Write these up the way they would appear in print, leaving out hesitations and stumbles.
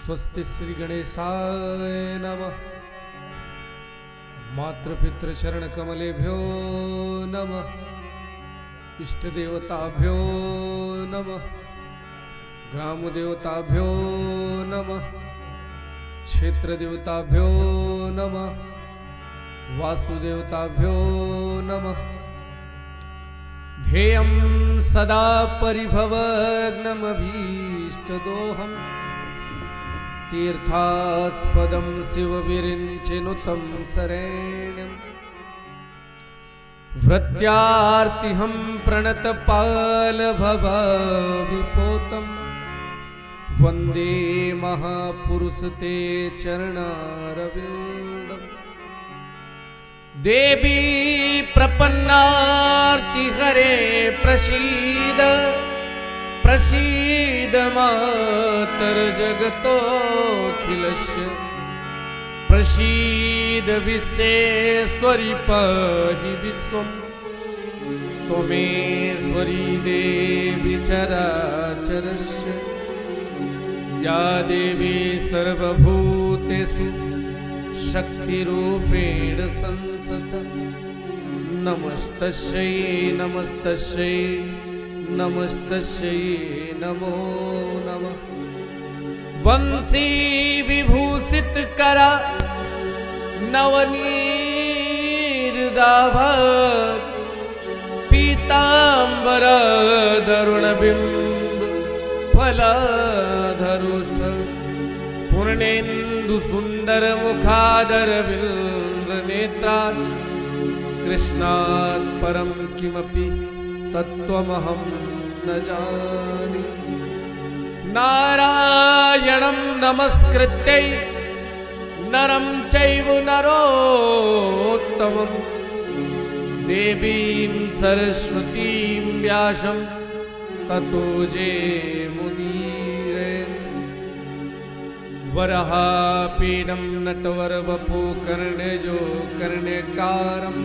स्वस्ति श्री गणेशाय नमः। मातृपितृ शरण कमलेभ्यो नमः। इष्ट देवताभ्यो नमः। ग्राम देवताभ्यो नमः। क्षेत्र देवताभ्यो नमः। वास्तुदेवताभ्यो नमः। ध्येयं सदा परिभवग्नमभीष्टदोहम् तीर्थास्पदं शिवविरिञ्चिनुतं शरण्यम् वृत्यार्तिहं प्रणतपालभवाविपोतं वन्दे महापुरुषते चरणारविन्दम्। देवी प्रपन्नार्तिहरे प्रसीद प्रसीद मातर्जगतोऽखिलस्य प्रसीद विश्वेश्वरि पाहि विश्वं त्वमेश्वरी देवी चराचरस्य या देवी सर्वभूतेषु शक्तिरूपेण संस्थिता। नमस्तस्यै नमस्तस्यै नमस्तस्यै नमो नमः। वंशी विभूषित करा नवनीरदाभत् पीतांबर दरुणबिंब फलाधरोष्ठ पूर्णेन्दु सुंदर मुखादर विन्द्र नेत्रात् कृष्णात् परं किमपि तत्त्वमहं न जाने। नारायणं नमस्कृत्य नरं चैव नरोत्तमं देवीं सरस्वतीं व्यासं ततो जयमुदीरये। वराहपीडं नटवरवपु कर्णेजो कर्णेकारं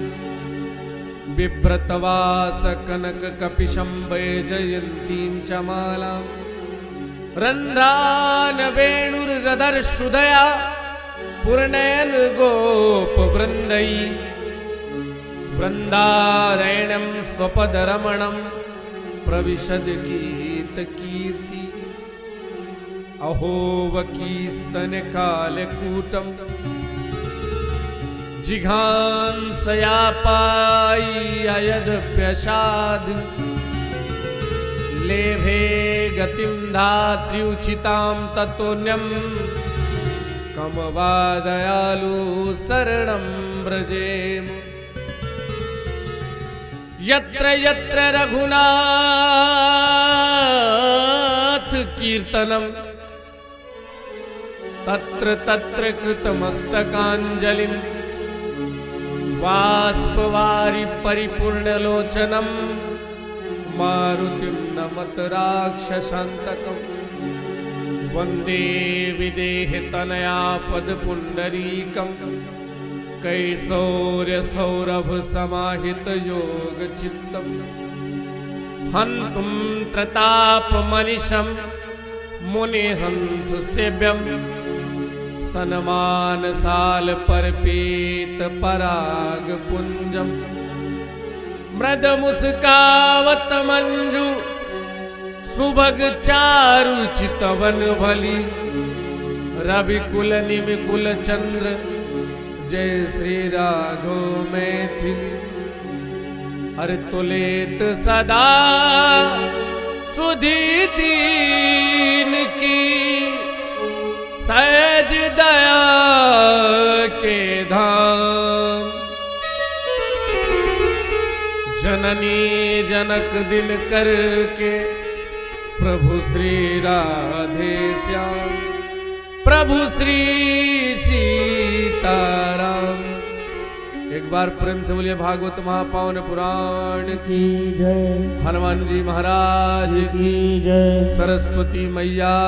बिभ्रतवासकनककपिशं वैजयन्तीं च मालां रन्ध्रान् वेणुर्रदर्शुदया पूर्णयन् गोपवृन्दै वृन्दारण्यं स्वपदरमणं प्रविशद गीतकीर्ति। अहो वकीस्तनकालकूटं जिघांसयापाय्ययदप्यसाद लेभे गतिं धात्र्युचितां ततोऽन्यं कमवादयालु शरणं व्रजेम। यत्र यत्र रघुनाथ कीर्तनं तत्र तत्र कृतमस्तकाञ्जलिं बाष्पवारि परिपूर्णलोचनं मारुतिं नमत राक्षसान्तकं। वन्दे विदेहतनया पदपुण्डरीकं कैशोर्यसौरभसमाहितयोगचित्तं हन्तुं प्रतापमनिशं मुनिहंससेव्यं सनमानसालपर्पेत परागपुञ्जं मृदमुस्कावत मञ्जु सुभग चारुचितवनभलि रविकुलनिमिकुल चन्द्र जय श्री राघव मैथिली। हर तुलेत सदा सुधि दीन की सहज दया के धाम। जननी जनक दिन करके प्रभु श्री राधे श्याम प्रभु श्री सीताराम। एक बार प्रेम से बोलिए भागवत महापावन पुराण की जय, हनुमान जी महाराज की जय, सरस्वती मैया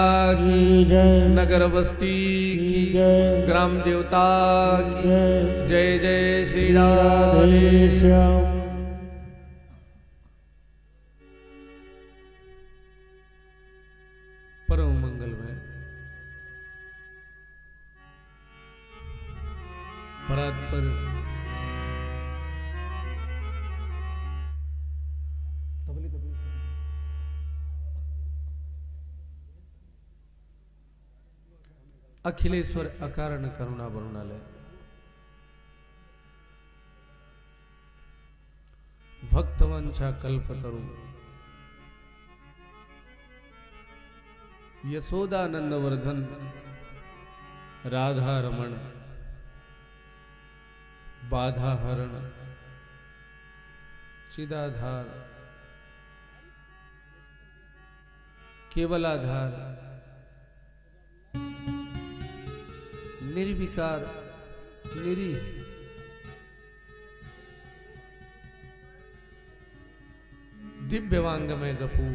की जय, नगर बस्ती की जय, ग्राम देवता की जय। जय जय श्री राधे श्याम। परम मंगलमय अपराध पर अखिलेश्वर अकारण करुणा वरुणालय भक्तवंशा कल्पतरु यशोदानंद वर्धन राधा रमण बाधा हरण चिदाधार केवलाधार निर्विकार निरीह दिव्यवांगमय गपू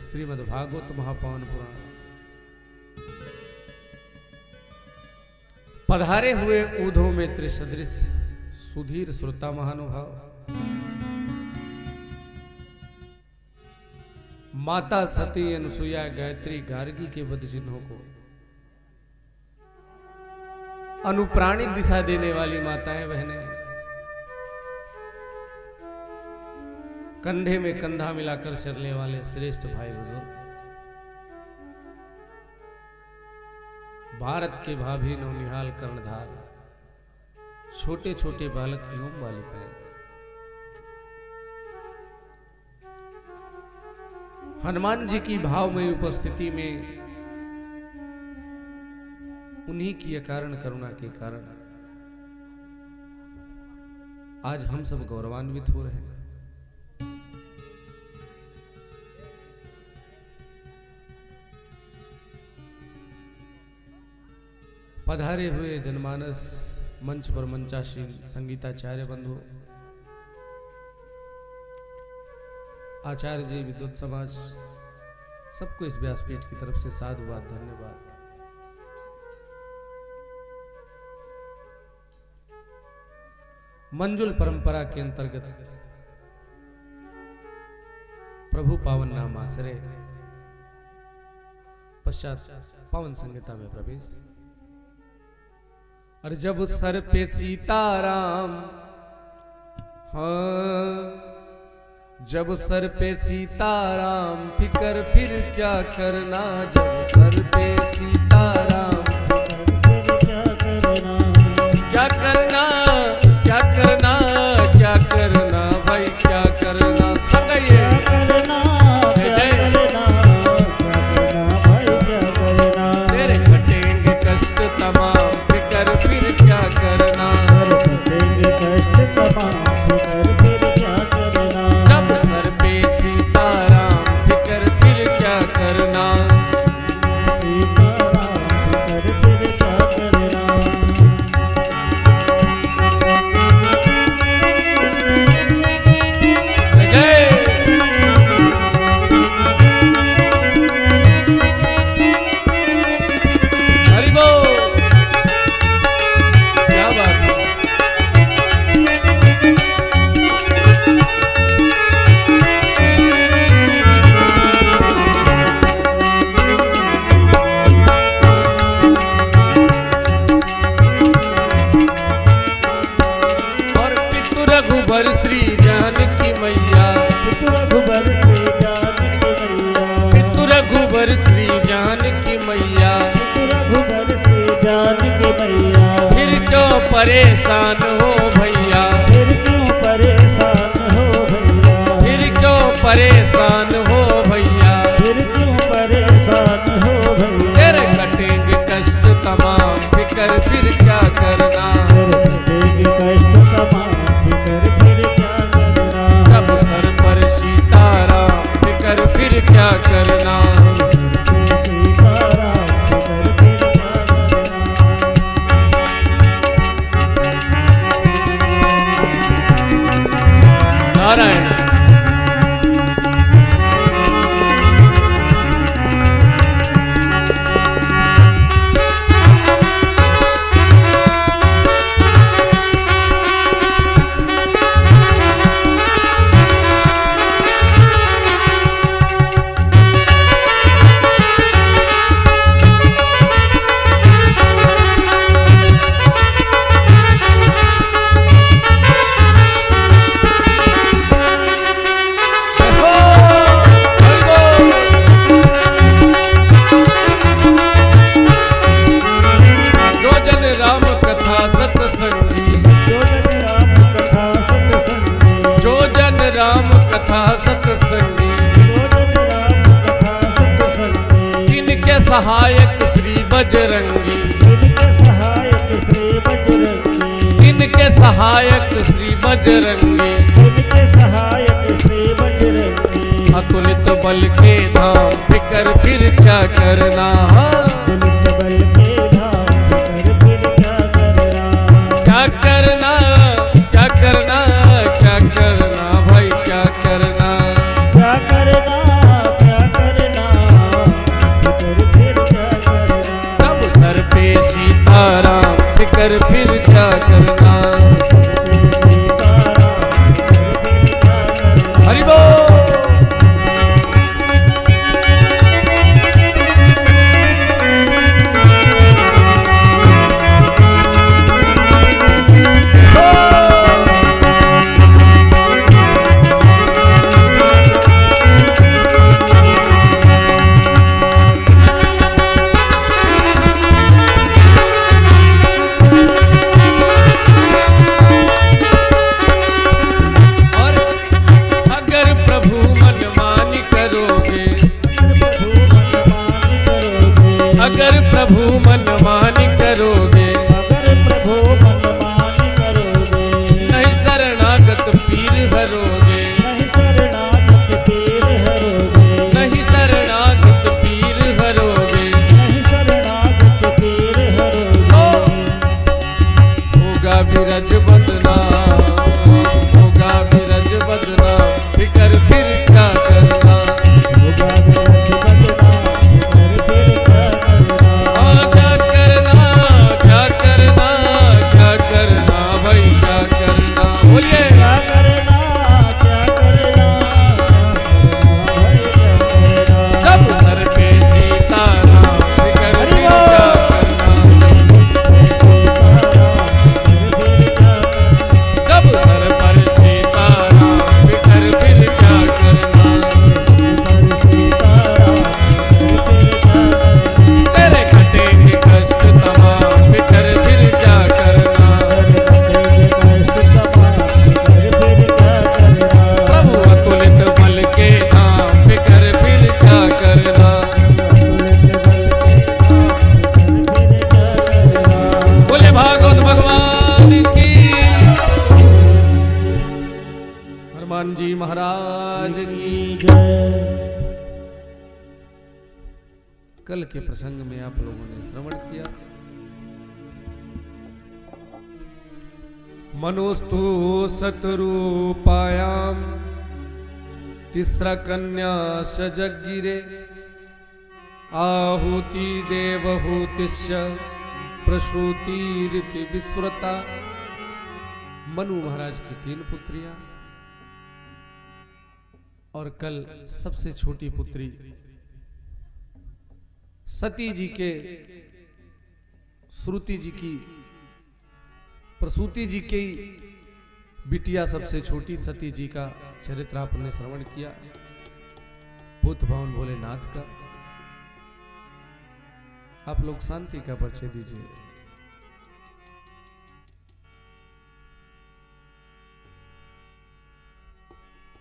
श्रीमद् भागवत महापावन पुराण पधारे हुए ऊधो में त्रिसदृश सुधीर श्रोता महानुभाव माता सती अनुसुईया गायत्री गार्गी के वध चिन्हों को अनुप्राणित दिशा देने वाली माताएं बहनें कंधे में कंधा मिलाकर चलने वाले श्रेष्ठ भाई बुजुर्ग भारत के भाभी नौनिहाल कर्णधार छोटे छोटे बालक एवं बालिकाएं हनुमान जी की भावमयी उपस्थिति में उन्हीं की अकारण करुणा के कारण आज हम सब गौरवान्वित हो रहे हैं। पधारे हुए जनमानस मंच पर मंचासीन संगीताचार्य बंधु आचार्य जी विद्वत समाज सबको इस व्यासपीठ की तरफ से साधुवाद धन्यवाद। मंजुल परंपरा के अंतर्गत प्रभु पावन नाम आश्रय पश्चात पावन संहिता में प्रवेश। और जब सर पे सीताराम हाँ जब सर पे सीताराम फिकर फिर क्या करना जब सर पे सीताराम क्या करना क्या करना क्या करना भाई क्या करना सगाइए तेरे कटेंगे कष्ट तमाम फिकर फिर क्या करना जब सर पे सीताराम फिकर फिर क्या करना रघुबर श्री जानकी मैया पितु रघुबर श्री जानकी मैया फिर क्यों परेशान हो भैया फिर क्यों परेशान हो भैया तेरे कटेंगे कष्ट तमाम फिकर फिर क्या करना जब सर पर सीताराम फिकर फिर क्या करना बजरंगी, इनके सहायक श्री बजरंगी, इनके सहायक श्री बजरंगी, इनके सहायक श्री बजरंगी। अतुलित बल के धाम फिकर फिर क्या करना, अतुलित बल के धाम फिकर फिर क्या करना, क्या करना, क्या करना, क्या करना भाई क्या करना, क्या करना, क्या करना, फिकर फिर क्या करना। तब सर पे सीताराम फिकर फिर क्या करना। हरि बोल। अगर प्रभु मनमानी करोगे, अगर प्रभु मनमानी करोगे, नहीं शरणागत पीर हरोगे, नहीं शरणागत पीर हरोगे, नहीं शरणागत पीर हरोगे, नहीं शरणागत पीर हरोगे। होगा विरज बदना, होगा विरज बदना फिकर फिर क्या करना, होगा विरज बदना फिकर फिर क्या करना। क्या करना, क्या करना, क्या करना भाई क्या करना, बोलिए क्या करना, क्या करना, भाई क्या करना। जब सर पे सीताराम फिकर फिर क्या करना, जब सर पर सीताराम फिकर फिर क्या करना, तेरे कटेंगे कष्ट तमाम फिकर फिर क्या करना, प्रभु अतुलित बल के धाम फिकर फिर क्या करना। बोले भागवत भगवान की, हनुमान जी महाराज की। कल के प्रसंग में आप लोगों ने श्रवण किया, मनोस्तु शतरूपायाम तिस्रा कन्या सजगिरे, आहुति देवहूतिश्च प्रसूतिरिति विस्मृता। मनु महाराज की 3 पुत्रियां और कल सबसे छोटी पुत्री सती जी के, श्रुति जी की, प्रसूति जी की बिटिया सबसे छोटी सती जी का चरित्र आपने श्रवण किया, भूत भवन भोलेनाथ का। आप लोग शांति का परिचय दीजिए।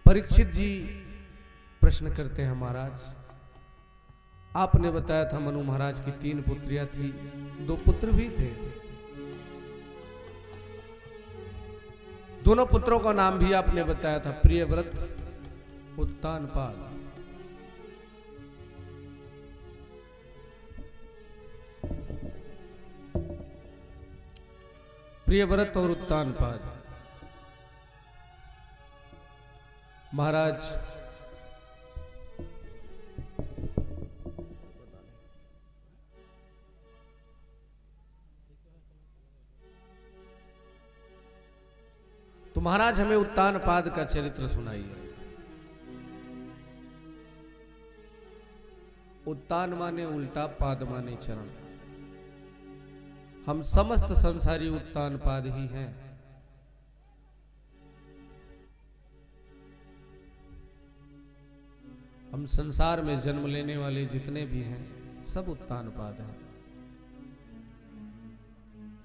परीक्षित जी प्रश्न करते हैं, महाराज आपने बताया था मनु महाराज की 3 पुत्रियां थी, 2 पुत्र भी थे, दोनों पुत्रों का नाम भी आपने बताया था, प्रियव्रत, उत्तानपाद। प्रियव्रत और उत्तानपाद। महाराज तो महाराज हमें उत्तानपाद का चरित्र सुनाइए। उत्तान माने उल्टा, पाद माने चरण। हम समस्त संसारी उत्तानपाद ही हैं। हम संसार में जन्म लेने वाले जितने भी हैं सब उत्तानपाद हैं।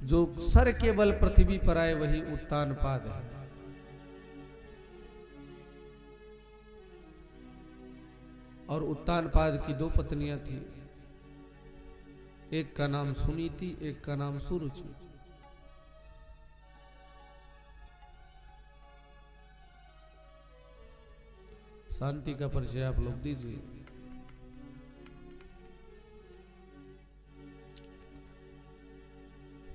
जो सर के बल पृथ्वी पर आए वही उत्तानपाद है। और उत्तानपाद की 2 पत्नियां थी, एक का नाम सुनीति, एक का नाम सुरुचि। शांति का परिचय आप लोग दीजिए।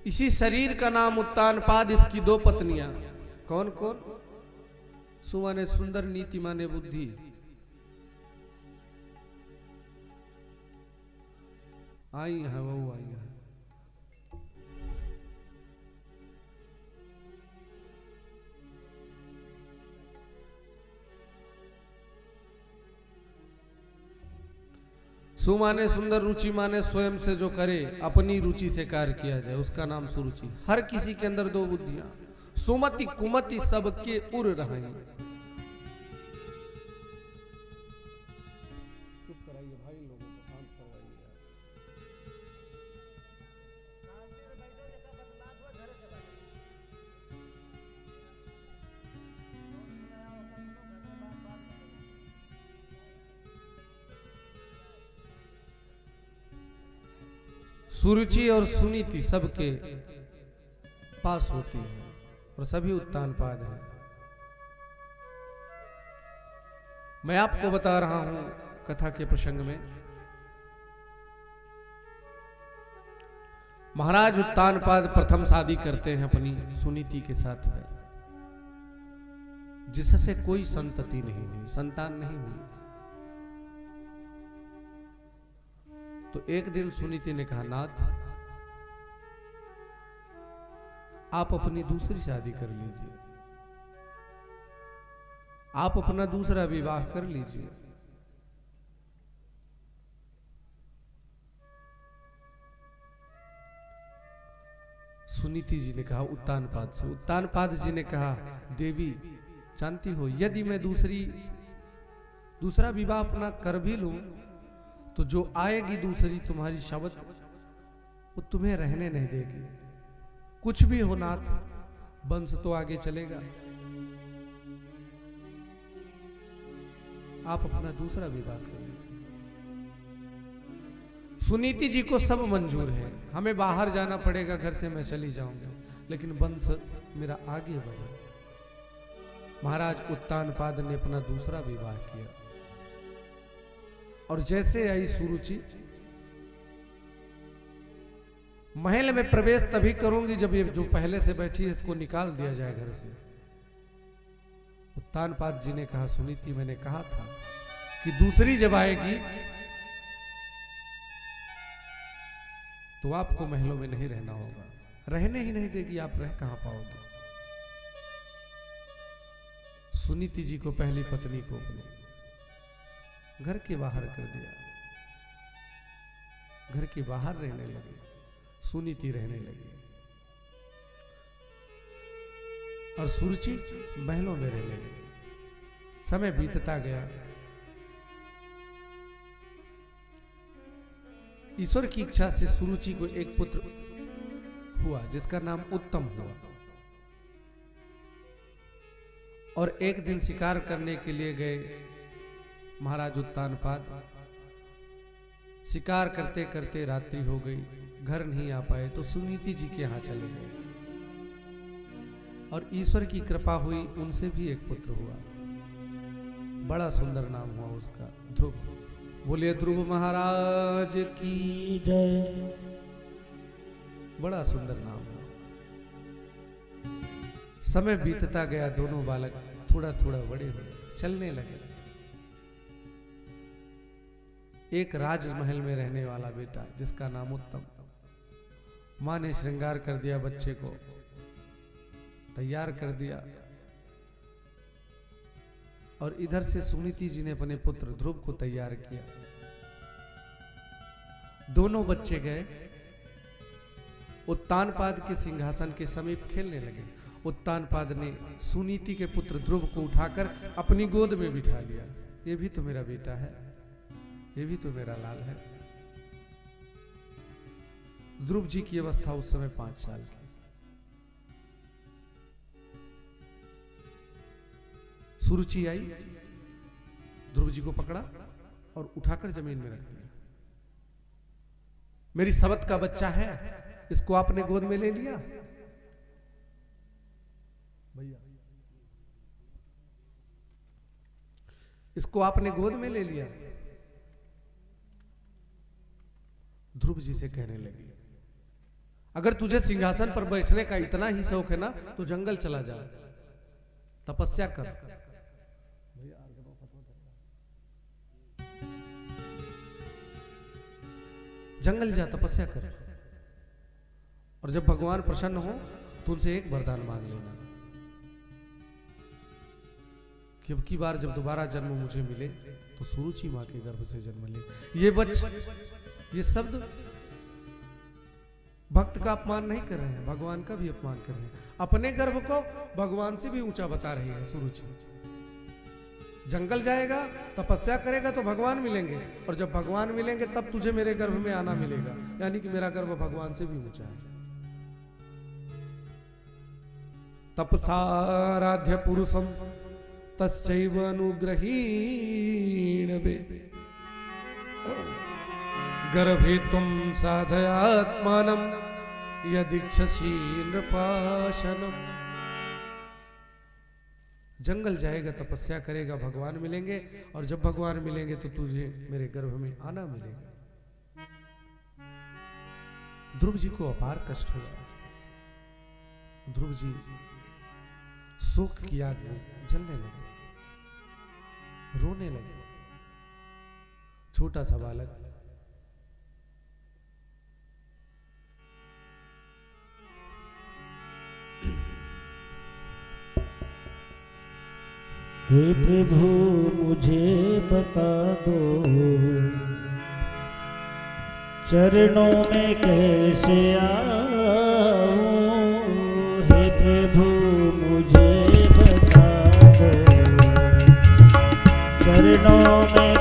इसी शरीर का नाम उत्तानपाद, इसकी दो पत्नियां। कौन कौन? सु माने सुंदर, नीति माने बुद्धि। आई है वो आई है। सु माने सुंदर, रुचि माने स्वयं से जो करे, अपनी रुचि से कार्य किया जाए, उसका नाम सुरुचि। हर किसी के अंदर दो बुद्धियां, सुमति कुमति सबके उर रही। चुप कराइए भाई, लोगों को शांत करवाइए। सुरुचि और सुनीति सबके पास होती है और सभी उत्तानपाद हैं। मैं आपको बता रहा हूं कथा के प्रसंग में, महाराज उत्तानपाद प्रथम शादी करते हैं अपनी सुनीति के साथ में, जिससे कोई संतति नहीं हुई, संतान नहीं हुई। तो एक दिन सुनीति ने कहा, नाथ आप अपनी दूसरी शादी कर लीजिए, आप अपना दूसरा विवाह कर लीजिए। सुनीति जी ने कहा उत्तानपाद से, उत्तानपाद जी ने कहा, देवी जानती हो, यदि मैं दूसरा विवाह अपना कर भी लूं तो जो आएगी दूसरी तुम्हारी शब्द, वो तुम्हें रहने नहीं देगी। कुछ भी हो नाथ, वंश तो आगे चलेगा। आप अपना दूसरा विवाह कर लीजिए। सुनीति जी को सब मंजूर है, हमें बाहर जाना पड़ेगा, घर से मैं चली जाऊंगी, लेकिन वंश मेरा आगे बढ़े। महाराज उत्तानपाद ने अपना दूसरा विवाह किया और जैसे आई सुरुचि, महल में प्रवेश तभी करूंगी जब ये जो पहले से बैठी है इसको निकाल दिया जाए घर से। उत्तानपाद जी ने कहा, सुनीति मैंने कहा था कि दूसरी जब आएगी तो आपको महलों में नहीं रहना होगा, रहने ही नहीं देगी, आप रह कहां पाओगे। सुनीति जी को पहली पत्नी को अपने घर के बाहर कर दिया, घर के बाहर रहने लगे, सुनीति रहने लगी और सुरुचि महलों में रहने लगी। समय बीतता गया, ईश्वर की इच्छा से सुरुचि को एक पुत्र हुआ जिसका नाम उत्तम हुआ। और एक दिन शिकार करने के लिए गए महाराज उत्तानपाद, शिकार करते करते रात्रि हो गई, घर नहीं आ पाए तो सुनीति जी के यहां चले गए और ईश्वर की कृपा हुई, उनसे भी एक पुत्र हुआ। बड़ा सुंदर नाम हुआ उसका, ध्रुव। बोलिए ध्रुव महाराज की जय। बड़ा सुंदर नाम हुआ। समय बीतता गया, दोनों बालक थोड़ा थोड़ा बड़े हुए, चलने लगे। एक राजमहल में रहने वाला बेटा जिसका नाम उत्तम, मां ने श्रृंगार कर दिया, बच्चे को तैयार कर दिया और इधर से सुनीति जी ने अपने पुत्र ध्रुव को तैयार किया। दोनों बच्चे गए, उत्तानपाद के सिंहासन के समीप खेलने लगे। उत्तानपाद ने सुनीति के पुत्र ध्रुव को उठाकर अपनी गोद में बिठा लिया। ये भी तो मेरा बेटा है, ये भी तो मेरा लाल है। ध्रुव जी की अवस्था उस समय 5 साल की। सुरुचि आई, ध्रुव जी को पकड़ा और उठाकर जमीन में रख दिया। मेरी सबत का बच्चा है, इसको आपने गोद में ले लिया भैया, इसको आपने गोद में ले लिया। ध्रुव जी से कहने लगी, अगर तुझे सिंहासन पर बैठने का इतना ही शौक है ना तो जंगल चला जा, तपस्या कर। जंगल जा, तपस्या कर, और जब भगवान प्रसन्न हो तो उनसे एक वरदान मांग लेना कि अब की बार जब दोबारा जन्म मुझे मिले तो सुरुचि मां के गर्भ से जन्म ले। ये शब्द भक्त का अपमान नहीं कर रहे हैं, भगवान का भी अपमान कर रहे हैं। अपने गर्भ को भगवान से भी ऊंचा बता रही है सुरुचि। जंगल जाएगा, तपस्या करेगा तो भगवान मिलेंगे, और जब भगवान मिलेंगे तब तुझे मेरे गर्भ में आना मिलेगा, यानी कि मेरा गर्भ भगवान से भी ऊंचा है। तपसाराध्य पुरुषम तस्चैव अनुग्रहीण वे गर्भे तुम साधयात्मानम यदीक्षसी नृपाशनम। जंगल जाएगा, तपस्या करेगा, भगवान मिलेंगे, और जब भगवान मिलेंगे तो तुझे मेरे गर्भ में आना मिलेगा। ध्रुव जी को अपार कष्ट हुआ। ध्रुव जी शोक की आग में जलने लगे, रोने लगे। छोटा सा बालक हे प्रभु मुझे बता दो, चरणों में कैसे आऊं। हे प्रभु मुझे बता दो, चरणों में